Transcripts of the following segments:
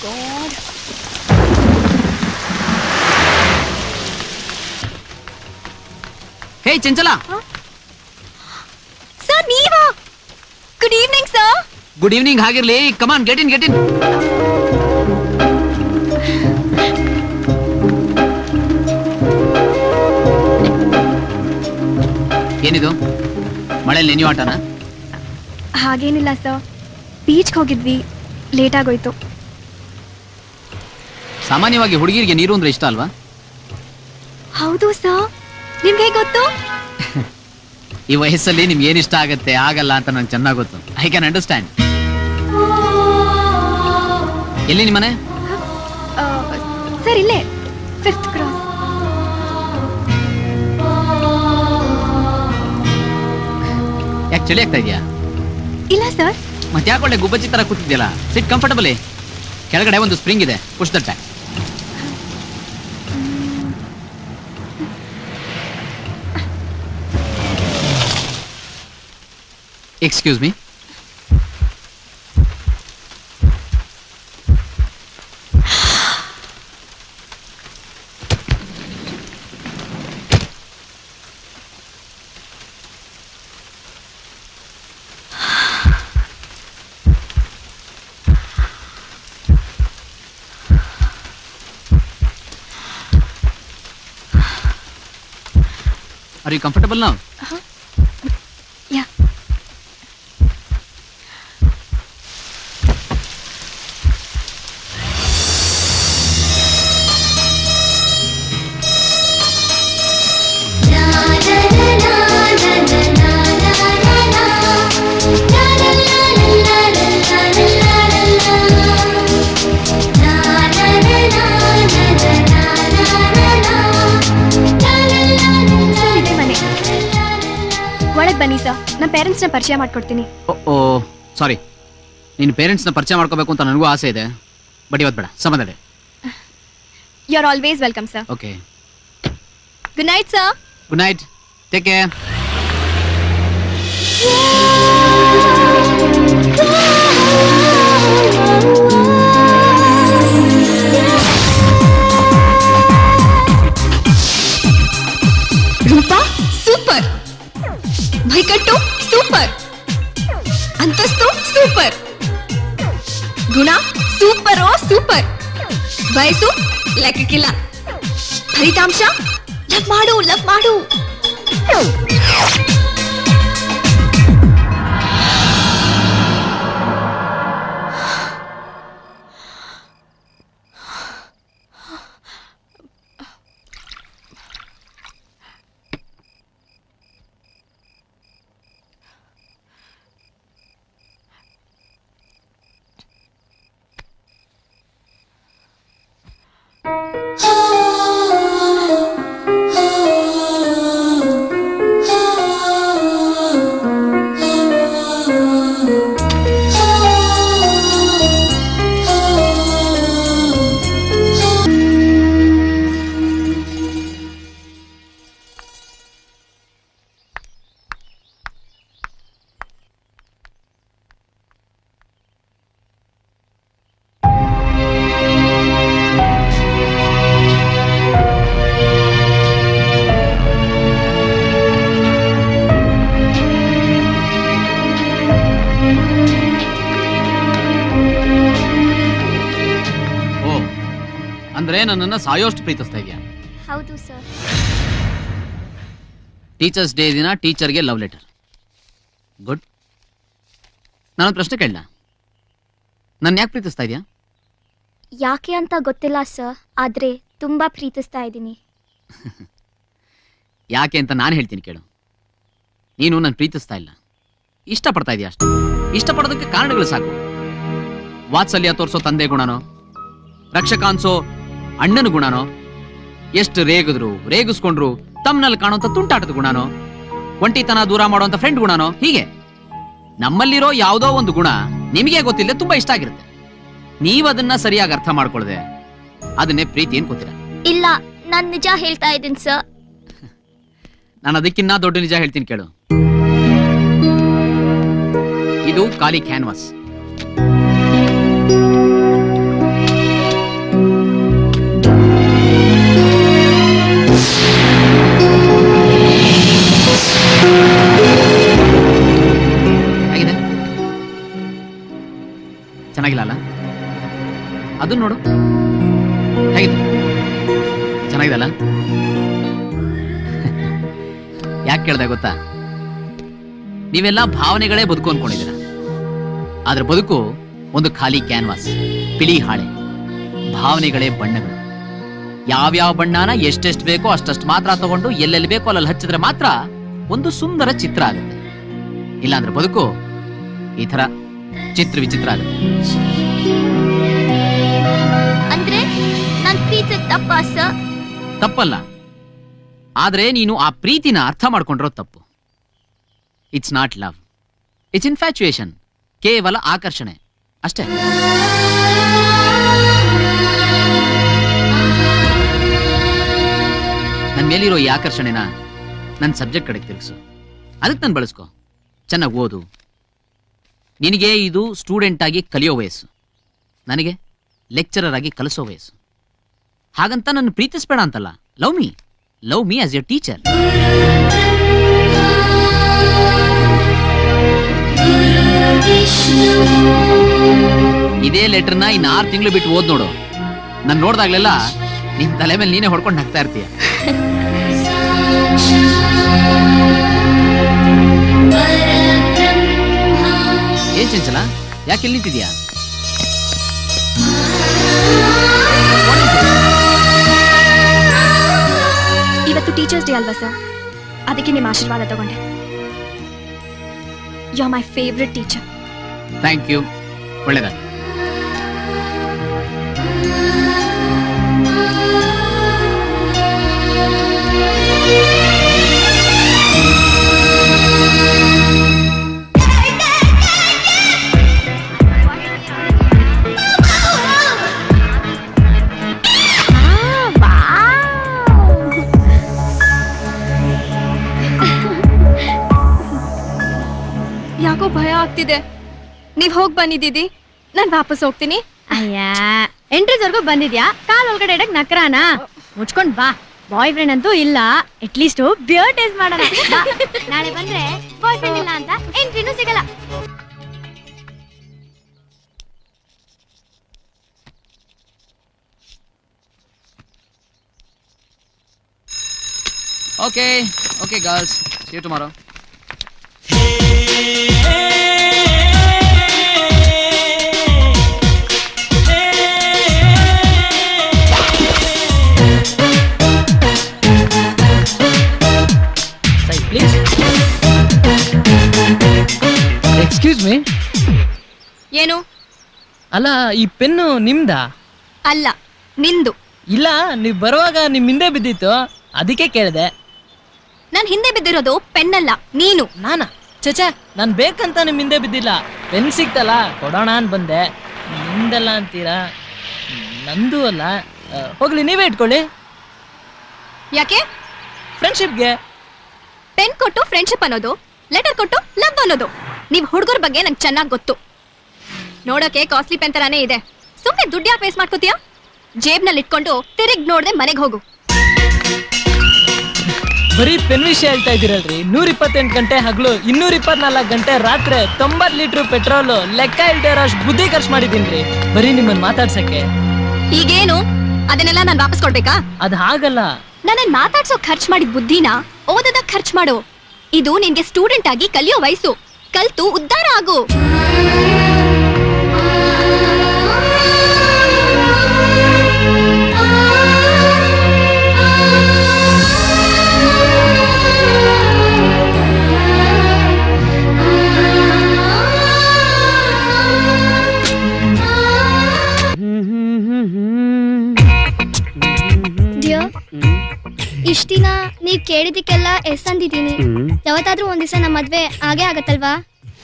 God. ಹೇ Chanchala. Sir ನೀವಾ? Good evening sir. Good evening ಆಗಿರ್ಲಿ. Come on get in get in. ಏನಿದು ಮಳೆಯಲ್ಲಿ ನೆನೆಯೋ ಆಟನ? ಹಾಗೇನಿಲ್ಲ ಸರ್, ಬೀಚ್ಗೆ ಹೋಗಿದ್ವಿ, ಲೇಟ್ ಆಗೋಯ್ತು. ಸಾಮಾನ್ಯವಾಗಿ ಹುಡುಗಿರಿಗೆ ನೀರು ಅಂದ್ರೆ ಇಷ್ಟ ಅಲ್ವಾ? ಹೌದು ಸರ್, ನಿಮ್ಗೆ ಹೇಗೆ ಗೊತ್ತು? ಈ ವಯಸ್ಸಲ್ಲಿ ನಿಮ್ಗೆ ಏನ್ ಇಷ್ಟ ಆಗತ್ತೆ ಆಗಲ್ಲ ಅಂತ ನಂಗೆ ಚೆನ್ನಾಗಿ ಗೊತ್ತು. I can understand. ಎಲ್ಲಿ ನಿಮ್ಮನೆ? ಸರ್ ಇಲ್ಲೇ 5th ಕ್ರಾಸ್. ಯಾಕೆ ಚಳಿ ಆಗ್ತಾ ಇದೆಯಾ? ಇಲ್ಲ ಸರ್. ಮತ್ತೆ ಯಾಕೆ ಒಳ್ಳೆ ಗುಬ್ಬಚ್ಚಿ ತರ ಕೂತಿದ್ಯಲ್ಲ? ಸಿಟ್ ಕಂಫರ್ಟಬಲಿ. ಕೆಳಗಡೆ ಒಂದು ಸ್ಪ್ರಿಂಗ್ ಇದೆ, push the tack. Excuse me. Are you comfortable now? Yeah. ಒಳಗೆ ಬನ್ನಿ ಸರ್, ನನ್ನ ಪೇರೆಂಟ್ಸ್ನ ಪರಿಚಯ ಮಾಡ್ಕೊಡ್ತೀನಿ. ಓ ಸಾರಿ, ನಿನ್ನ ಪೇರೆಂಟ್ಸ್ನ ಪರಿಚಯ ಮಾಡ್ಕೋಬೇಕು ಅಂತ ನನಗೂ ಆಸೆ ಇದೆ, ಬಟ್ ಇವತ್ತು ಬೇಡ, ಸಮಯದಲ್ಲಿ. You are always welcome sir. Okay, good night sir. Good night, take care. ರೂಪಾ ಸೂಪರ್, ಭೈಕಟ್ಟು ಸೂಪರ್, ಅಂತಸ್ತು ಸೂಪರ್, ಗುಣ ಸೂಪರ್ ಓ ಸೂಪರ್, ವಯಸ್ಸು ಲೆಕ್ಕಕ್ಕಿಲ್ಲ, ಫಲಿತಾಂಶ ಲವ್ ಮಾಡು ಲವ್ ಮಾಡು. ಅಂದ್ರೆ ನನ್ನನ್ನು ಸಾಯೋಷ್ಟು ಪ್ರೀತಿಸ್ತಾ ಇದೆಯಾ? ಹೌದು ಸರ್. ಟೀಚರ್ಸ್ ಡೇ ದಿನ ಟೀಚರ್ಗೆ ಲವ್ ಲೆಟರ್. ಗುಡ್. ನಾನೊಂದು ಪ್ರಶ್ನೆ ಕೇಳಲ್ಲ, ನನ್ನ ಯಾಕೆ ಪ್ರೀತಿಸ್ತಾ ಇದೆಯಾ? ಯಾಕೆ ಅಂತ ಗೊತ್ತಿಲ್ಲ ಸರ್, ಆದ್ರೆ ತುಂಬಾ ಪ್ರೀತಿಸ್ತಾ ಇದ್ದೀನಿ. ಯಾಕೆ ಅಂತ ನಾನು ಹೇಳ್ತೀನಿ ಕೇಳು. ನೀನು ನನ್ನ ಪ್ರೀತಿಸ್ತಾ ಇಲ್ಲ, ಇಷ್ಟಪಡ್ತಾ ಇದೆಯಾ ಅಷ್ಟೇ. ಇಷ್ಟಪಡೋದಕ್ಕೆ ಕಾರಣಗಳು ಸಾಕು. ವಾತ್ಸಲ್ಯ ತೋರಿಸೋ ತಂದೆ ಗುಣನೋ, ರಕ್ಷಕ ಅನ್ಸೋ ಅಣ್ಣನ ಗುಣನೋ, ಎಷ್ಟು ರೇಗಿಸ್ಕೊಂಡ್ರು ತಮ್ಮನಲ್ಲಿ ಕಾಣುವಂತ ತುಂಟಾಟದ ಗುಣನೋ, ಒಂಟಿತನ ದೂರ ಮಾಡುವಂತ ಫ್ರೆಂಡ್ ಗುಣನೋ, ಹೀಗೆ ನಮ್ಮಲ್ಲಿರೋ ಯಾವುದೋ ಒಂದು ಗುಣ ನಿಮಗೆ ಗೊತ್ತಿಲ್ಲ, ತುಂಬಾ ಇಷ್ಟ ಆಗಿರುತ್ತೆ. ನೀವದನ್ನ ಸರಿಯಾಗಿ ಅರ್ಥ ಮಾಡ್ಕೊಳ್ದೆ ಅದನ್ನೇ ಪ್ರೀತಿ ಏನ್ ಗೊತ್ತಿಲ್ಲ. ಇಲ್ಲ, ನಾನ್ ನಿಜ ಹೇಳ್ತಾ ಇದ್ದೀನಿ ಸರ್. ನಾನು ಅದಕ್ಕಿನ್ನ ದೊಡ್ಡ ನಿಜ ಹೇಳ್ತೀನಿ ಕೇಳು. ಇದು ಖಾಲಿ ಕ್ಯಾನ್ವಾಸ್. ಡ್ರಾಯಿಂಗ್ ನೋಡು ಹೇಗಿದೆ, ಚೆನ್ನಾಗಿದಲ್ಲ? ಯಾಕೆ ಕೇಳ್ದೆ ಗೊತ್ತಾ? ನೀವೆಲ್ಲ ಭಾವನೆಗಳೇ ಬದುಕು ಅನ್ಕೊಂಡಿದ್ದೀರ, ಆದ್ರೆ ಬದುಕು ಒಂದು ಖಾಲಿ ಕ್ಯಾನ್ವಾಸ್, ಬಿಳಿ ಹಾಳೆ. ಭಾವನೆಗಳೇ ಬಣ್ಣಗಳು. ಯಾವ್ಯಾವ ಬಣ್ಣನ ಎಷ್ಟೆಷ್ಟು ಬೇಕೋ ಅಷ್ಟಷ್ಟು ಮಾತ್ರ ತಗೊಂಡು ಎಲ್ಲೆಲ್ಲಿ ಬೇಕೋ ಅಲ್ಲಲ್ಲಿ ಹಚ್ಚಿದ್ರೆ ಮಾತ್ರ ಒಂದು ಸುಂದರ ಚಿತ್ರ ಆಗುತ್ತೆ. ಇಲ್ಲಾಂದ್ರೆ ಬದುಕು ಈ ತರ ಚಿತ್ರ ವಿಚಿತ್ರ ಆಗುತ್ತೆ. ಅಂದ್ರೆ ನನ್ ಪ್ರೀತಿ ತಪ್ಪ ಸರ್? ತಪ್ಪಲ್ಲ, ಆದ್ರೆ ನೀನು ಆ ಪ್ರೀತಿನ ಅರ್ಥ ಮಾಡ್ಕೊಂಡಿರೋ ತಪ್ಪು. It's not love, it's infatuation. ಕೇವಲ ಆಕರ್ಷಣೆ ಅಷ್ಟೇ. ನನ್ನ ಮೇಲಿರೋ ಈ ಆಕರ್ಷಣೆನ ನನ್ನ ಸಬ್ಜೆಕ್ಟ್ ಕಡೆಗೆ ತಿರುಗಿಸು. ಅದಕ್ಕೆ ನಾನು ಬಳಸ್ಕೊ. ಚೆನ್ನಾಗಿ ಓದು. ನಿನಗೆ ಇದು ಸ್ಟೂಡೆಂಟ್ ಆಗಿ ಕಲಿಯೋ ವಯಸ್ಸು, ನನಗೆ ಲೆಕ್ಚರರ್ ಆಗಿ ಕಲಿಸೋ ವಯಸ್ಸು. ಹಾಗಂತ ನನ್ನ ಪ್ರೀತಿಸ್ಬೇಡ ಅಂತಲ್ಲ. Love me as A teacher. ಇದೇ ಲೆಟರ್ನ ಇನ್ನು 6 ತಿಂಗಳು ಬಿಟ್ಟು ಓದ್ ನೋಡು. ನಾನು ನೋಡ್ದಾಗ್ಲೆಲ್ಲ ನಿನ್ ತಲೆ ಮೇಲೆ ನೀನೇ ಹೊಡ್ಕೊಂಡು ಹಾಕ್ತಾ ಇರ್ತೀಯ. ಏನ್ ಚಂಚಲ, ಯಾಕೆ ಇಲ್ಲಿ ನಿಂತಿದ್ಯಾ? ಇವತ್ತು ಟೀಚರ್ಸ್ ಡೇ ಅಲ್ವಾ ಸರ್, ಅದಕ್ಕೆ ನಿಮ್ಮ ಆಶೀರ್ವಾದ ತಗೊಂಡೆ. You are my favourite teacher. Thank you, ಒಳ್ಳೆಯದಾಗ. ಯಾಕೋ ಭಯ ಆಗ್ತಿದೆ. ನೀವ್ ಹೋಗ್ ಬಂದಿದ್ದೀವಿ, ನಾನ್ ವಾಪಸ್ ಹೋಗ್ತೀನಿ. ಅಯ್ಯ, ಎಂಟ್ರೀಸ್ವರೆಗೂ ಬಂದಿದ್ಯಾ? ಕಾಲ್ ಒಳಗಡೆ ಇಡಕ್ ನಕ್ರಾನ? ಮುಚ್ಕೊಂಡ್ ಬಾ. ಬಾಯ್ ಫ್ರೆಂಡ್ ಅಂತೂ ಇಲ್ಲ, ಅಟ್ಲೀಸ್ಟ್ ಬಿಯರ್ ಟೇಸ್ಟ್ ಮಾಡೋಣ. ಬಾ. ನಾಳೆ ಬಂದ್ರೆ ಬಾಯ್ ಫ್ರೆಂಡ್ ಇಲ್ಲ ಅಂತ ಎಂಟ್ರಿನೂ ಸಿಗಲ್ಲ. Okay girls, see you tomorrow. Please. Excuse me. ಏನು? ಅಲ್ಲ, ಈ ಪೆನ್ನು ನಿಮ್ದಾ? ಅಲ್ಲ, ನಿಂದು. ಇಲ್ಲ, ನೀವ್ ಬರುವಾಗ ನಿಮ್ ಹಿಂದೆ ಬಿದ್ದಿತ್ತು, ಅದಕ್ಕೆ ಕೇಳಿದೆ. ನಾನ್ ಹಿಂದೆ ಬಿದ್ದಿರೋದು ಪೆನ್ನಲ್ಲ, ನೀನು. ನಾನಾ? ಚಚಾ, ನಾನ್ ಬೇಕಂತ ನಿಮ್ ಹಿಂದೆ ಬಿದ್ದಿಲ್ಲ. ಪೆನ್ ಸಿಕ್ತಲ್ಲ ಕೊಡೋಣ ಅನ್ ಬಂದೆ. ನಿಮ್ದಲ್ಲ ಅಂತೀರಾ? ನಂದು ಅಲ್ಲ. ಹೋಗ್ಲಿ, ನೀವೇ ಇಟ್ಕೊಳ್ಳಿ. ಯಾಕೆ? ಫ್ರೆಂಡ್ಶಿಪ್ಗೆ. ಪೆನ್ ಕೊಟ್ಟು ಫ್ರೆಂಡ್ಶಿಪ್ ಅನ್ನೋದು, ಲೆಟರ್ ಕೊಟ್ಟು ಲವ್ ಅನ್ನೋದು. ನೀವ್ ಹುಡುಗರ ಬಗ್ಗೆ ನಂಗೆ ಚೆನ್ನಾಗಿ ಗೊತ್ತು. ನೋಡೋಕೆ ಕಾಸ್ಟ್ಲಿ ಪೆನ್ ತರಾನೇ ಇದೆ. ಸುಮ್ಮನೆ ದುಡ್ಡು ಯಾಕೆ ವೇಸ್ಟ್ ಮಾಡ್ಕೋತೀಯಾ? ಜೇಬ್ನಲ್ಲಿ ಇಟ್ಕೊಂಡು ತಿರುಗ್ ನೋಡ್ದೆ ಮನೆಗೆ ಹೋಗು. ಬರೀ ಪೆನ್ ವಿಷಯ ಹೇಳ್ತಾ ಇದೀರಲ್ರಿ. 128 ಗಂಟೆ ಹಗಲು, 224 ಗಂಟೆ ರಾತ್ರಿ, 90 ಲೀಟರ್ ಪೆಟ್ರೋಲು, ಲೆಕ್ಕ ಇಲ್ದೇ ಇರೋ ಅಷ್ಟು ಬುದ್ಧಿ ಖರ್ಚು ಮಾಡಿದೀನ್ರಿ ಬರೀ ನಿಮ್ಮನ್ನ ಮಾತಾಡ್ಸಕ್ಕೆ. ಈಗೇನು ಅದನ್ನೆಲ್ಲ ನಾನು ವಾಪಸ್ ಕೊಡ್ಬೇಕಾ? ಅದ್ ಹಾಗಲ್ಲ. ನನ್ನ ಮಾತಾಡ್ಸೋ ಖರ್ಚು ಮಾಡಿದ ಬುದ್ಧಿನ ಓದೋದಕ್ ಖರ್ಚು ಮಾಡು. ಇದು ನಿನ್ಗೆ ಸ್ಟೂಡೆಂಟ್ ಆಗಿ ಕಲಿಯೋ ವಯಸ್ಸು. ಕಲ್ತು ಉದ್ಧಾರ ಆಗು. ಇಷ್ಟ ದಿನ ನೀವ್ ಕೇಳಿದಕ್ಕೆಲ್ಲ ಎಸ್ ಅಂದಿದ್ದೀನಿ. ಯಾವತ್ತಾದ್ರೂ ಒಂದ್ ದಿವಸ ನಮ್ಮ ಮದ್ವೆ ಆಗೇ ಆಗತ್ತಲ್ವಾ?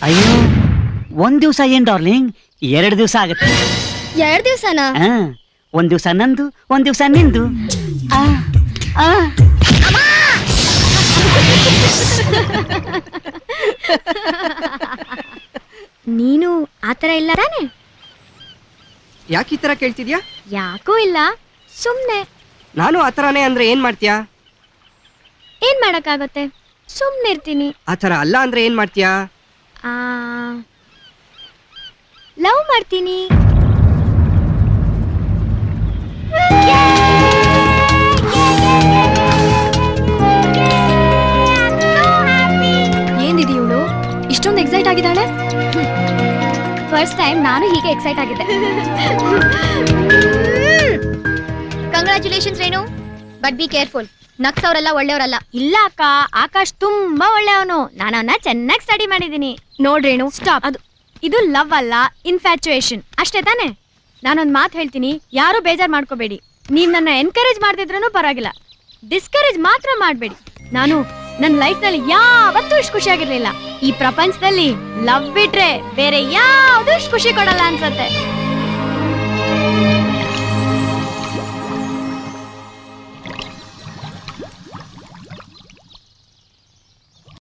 ಅಯ್ಯೋ, 1 ದಿವಸ ಏನ್ ಡಾರ್ಲಿಂಗ್, 2 ದಿವಸ ಆಗತ್ತೆ. 2 ದಿವಸನಾ? 1 ದಿವಸ ನಂದು, 1 ದಿವಸ ನಿಂದು. ನೀನು ಆತರ ಇಲ್ಲ ತಾನೆ? ಯಾಕೆ ಈ ತರ ಕೇಳ್ತಿದ್ಯಾ? ಯಾಕೂ ಇಲ್ಲ, ಸುಮ್ನೆ. ನಾನು ಆ ಥರನೇ ಅಂದ್ರೆ ಏನ್ ಮಾಡ್ತೀಯಾ? ಏನ್ ಮಾಡಕ್ಕಾಗತ್ತೆ, ಸುಮ್ನೆ ಇರ್ತೀನಿ. ಆ ಥರ ಅಲ್ಲ ಅಂದ್ರೆ ಏನ್ ಮಾಡ್ತೀಯಾ? ಲವ್ ಮಾಡ್ತೀನಿ. ಇಷ್ಟೊಂದು ಎಕ್ಸೈಟ್ ಆಗಿದ್ದಾಳೆ? ಫಸ್ಟ್ ಟೈಮ್ ನಾನು ಹೀಗೆ ಎಕ್ಸೈಟ್ ಆಗಿದ್ದೆ. Congratulations Renu, but be careful. ನಕ್ಸವ್ರೆಲ್ಲ ಒಳ್ಳೆಯವರಲ್ಲ. ಇಲ್ಲ ಅಕ್ಕ, ಆಕಾಶ್ ತುಂಬಾ ಒಳ್ಳೆಯವನು. ನಾನು ಅವನ್ನ ಚೆನ್ನಾಗಿ ಸ್ಟಡಿ ಮಾಡಿದೀನಿ. ನೋಡ್ರೇಣು, ಸ್ಟಾಪ್. ಇದು ಲವ್ ಅಲ್ಲ, ಇನ್ಫ್ಯಾಚುಯೇಷನ್ ಅಷ್ಟೇ ತಾನೆ. ನಾನೊಂದ್ ಮಾತು ಹೇಳ್ತೀನಿ, ಯಾರು ಬೇಜಾರ್ ಮಾಡ್ಕೋಬೇಡಿ. ನೀವ್ ನನ್ನ ಎನ್ಕರೇಜ್ ಮಾಡ್ತಿದ್ರೂ ಪರವಾಗಿಲ್ಲ, ಡಿಸ್ಕರೇಜ್ ಮಾತ್ರ ಮಾಡ್ಬೇಡಿ. ನಾನು ನನ್ನ ಲೈಫ್ ನಲ್ಲಿ ಯಾವತ್ತೂ ಇಷ್ಟು ಖುಷಿಯಾಗಿರ್ಲಿಲ್ಲ. ಈ ಪ್ರಪಂಚದಲ್ಲಿ ಲವ್ ಬಿಟ್ರೆ ಬೇರೆ ಯಾವ್ದು ಇಷ್ಟು ಖುಷಿ ಕೊಡಲ್ಲ ಅನ್ಸತ್ತೆ.